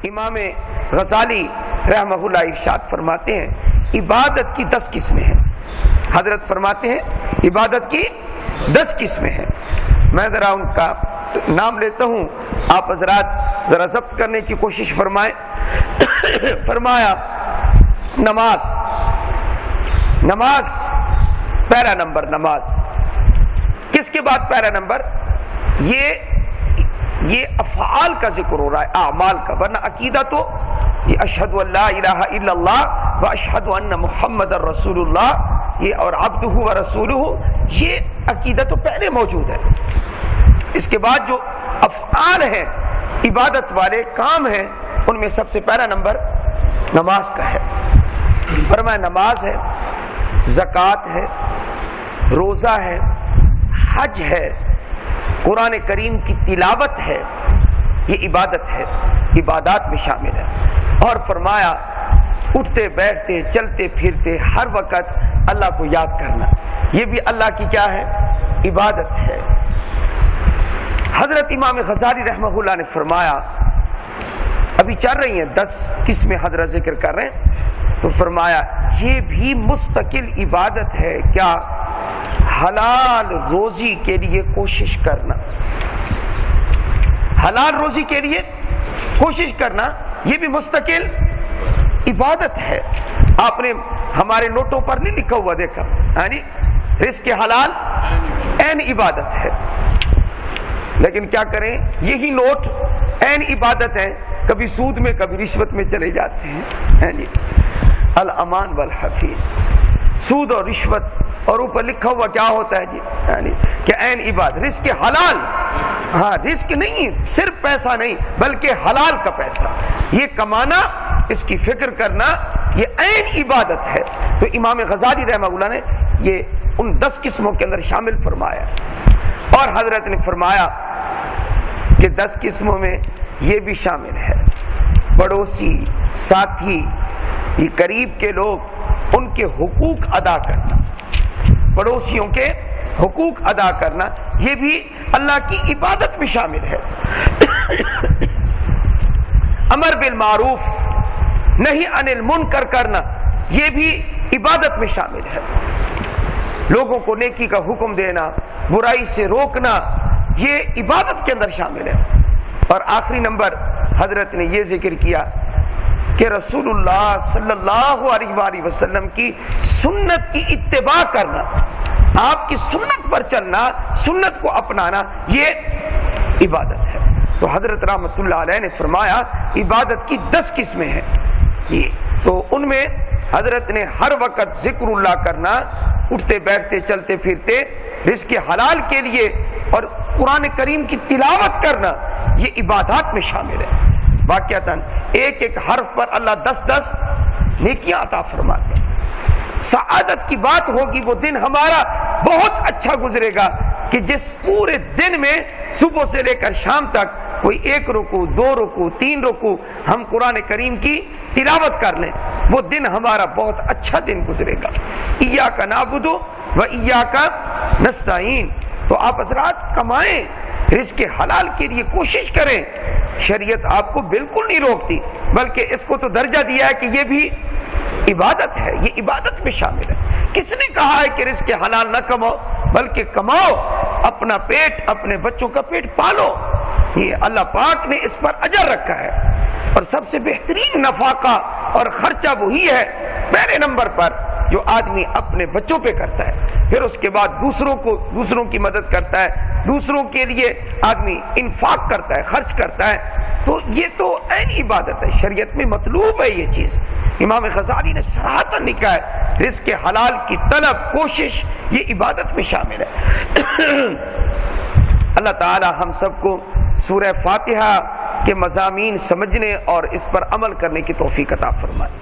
امام غزالی رحمہ اللہ ارشاد فرماتے ہیں عبادت کی 10 قسمیں ہیں. حضرت فرماتے ہیں عبادت کی 10 قسمیں ہیں. میں ذرا ان کا نام لیتا ہوں, آپ حضرات ذرا ضبط کرنے کی کوشش فرمائیں. فرمایا نماز پہلا نمبر. نماز کس کے بعد پہلا نمبر؟ یہ افعال کا ذکر ہو رہا ہے, اعمال کا, ورنہ عقیدہ تو یہ اشہد ان لا الہ الا اللہ و اشہد ان محمد رسول اللہ یہ اور عبدہ و رسولہ, یہ عقیدہ تو پہلے موجود ہے. اس کے بعد جو افعال ہیں, عبادت والے کام ہیں, ان میں سب سے پہلا نمبر نماز کا ہے. فرمایا نماز ہے, زکوٰۃ ہے, روزہ ہے, حج ہے, قرآن کریم کی تلاوت ہے, یہ عبادت ہے, عبادات میں شامل ہے. اور فرمایا اٹھتے بیٹھتے چلتے پھرتے ہر وقت اللہ کو یاد کرنا, یہ بھی اللہ کی کیا ہے؟ عبادت ہے. حضرت امام غزالی رحمہ اللہ نے فرمایا, ابھی چل رہی ہیں 10 قسمیں حضرت ذکر کر رہے ہیں, تو فرمایا یہ بھی مستقل عبادت ہے. کیا؟ حلال روزی کے لیے کوشش کرنا. حلال روزی کے لیے کوشش کرنا یہ بھی مستقل عبادت ہے. آپ نے ہمارے نوٹوں پر نہیں لکھا ہوا دیکھا, یعنی رزق حلال عین عبادت ہے. لیکن کیا کریں, یہی نوٹ عین عبادت ہیں, کبھی سود میں کبھی رشوت میں چلے جاتے ہیں. یعنی الامان والحفیظ, سود اور رشوت, اور اوپر لکھا ہوا کیا ہوتا ہے جی, یعنی کہ عین عبادت. رزق حلال, ہاں رزق نہیں صرف پیسہ نہیں بلکہ حلال کا پیسہ یہ کمانا, اس کی فکر کرنا, یہ عین عبادت ہے. تو امام غزالی رحمہ اللہ نے یہ ان 10 قسموں کے اندر شامل فرمایا. اور حضرت نے فرمایا کہ 10 قسموں میں یہ بھی شامل ہے پڑوسی, ساتھی, یہ قریب کے لوگ, ان کے حقوق ادا کرنا, پڑوسیوں کے حقوق ادا کرنا, یہ بھی اللہ کی عبادت میں شامل ہے. امر بالمعروف نہی عن المنکر کرنا, یہ بھی عبادت میں شامل ہے. لوگوں کو نیکی کا حکم دینا, برائی سے روکنا, یہ عبادت کے اندر شامل ہے. اور آخری نمبر حضرت نے یہ ذکر کیا کہ رسول اللہ صلی اللہ علیہ وآلہ وسلم کی سنت کی اتباع کرنا, آپ کی سنت پر چلنا, سنت کو اپنانا, یہ عبادت ہے. تو حضرت رحمت اللہ علیہ نے فرمایا عبادت کی 10 قسمیں ہیں. یہ تو ان میں حضرت نے ہر وقت ذکر اللہ کرنا, اٹھتے بیٹھتے چلتے پھرتے رزق حلال کے لیے, اور قرآن کریم کی تلاوت کرنا, یہ عبادات میں شامل ہے. واقعتاً ایک ایک حرف پر اللہ 10 نیکیاں عطا فرماتے ہیں. سعادت کی بات ہوگی, وہ دن ہمارا بہت اچھا گزرے گا کہ جس پورے دن میں صبح سے لے کر شام تک کوئی 1 رکوع 2 رکوع 3 رکوع ہم قرآن کریم کی تلاوت کر لیں, وہ دن ہمارا بہت اچھا دن گزرے گا. ایاک نعبد و ایاک نستعین. تو آپ حضرات کمائیں, رزق حلال کے لیے کوشش کریں. شریعت آپ کو بالکل نہیں روکتی, بلکہ اس کو تو درجہ دیا ہے کہ یہ بھی عبادت ہے, یہ عبادت میں شامل ہے. کس نے کہا ہے کہ رزق حلال نہ کماؤ, بلکہ کماؤ, اپنا پیٹ, اپنے بچوں کا پیٹ پالو. یہ اللہ پاک نے اس پر اجر رکھا ہے. اور سب سے بہترین نفقہ اور خرچہ وہی ہے پہلے نمبر پر جو آدمی اپنے بچوں پہ کرتا ہے, پھر اس کے بعد دوسروں کی مدد کرتا ہے, دوسروں کے لیے آدمی انفاق کرتا ہے, خرچ کرتا ہے. تو یہ تو عین عبادت ہے, شریعت میں مطلوب ہے یہ چیز. امام غزالی نے صراحتاً لکھا ہے رزق حلال کی طلب, کوشش, یہ عبادت میں شامل ہے. اللہ تعالی ہم سب کو سورہ فاتحہ کے مضامین سمجھنے اور اس پر عمل کرنے کی توفیق عطا فرمائے.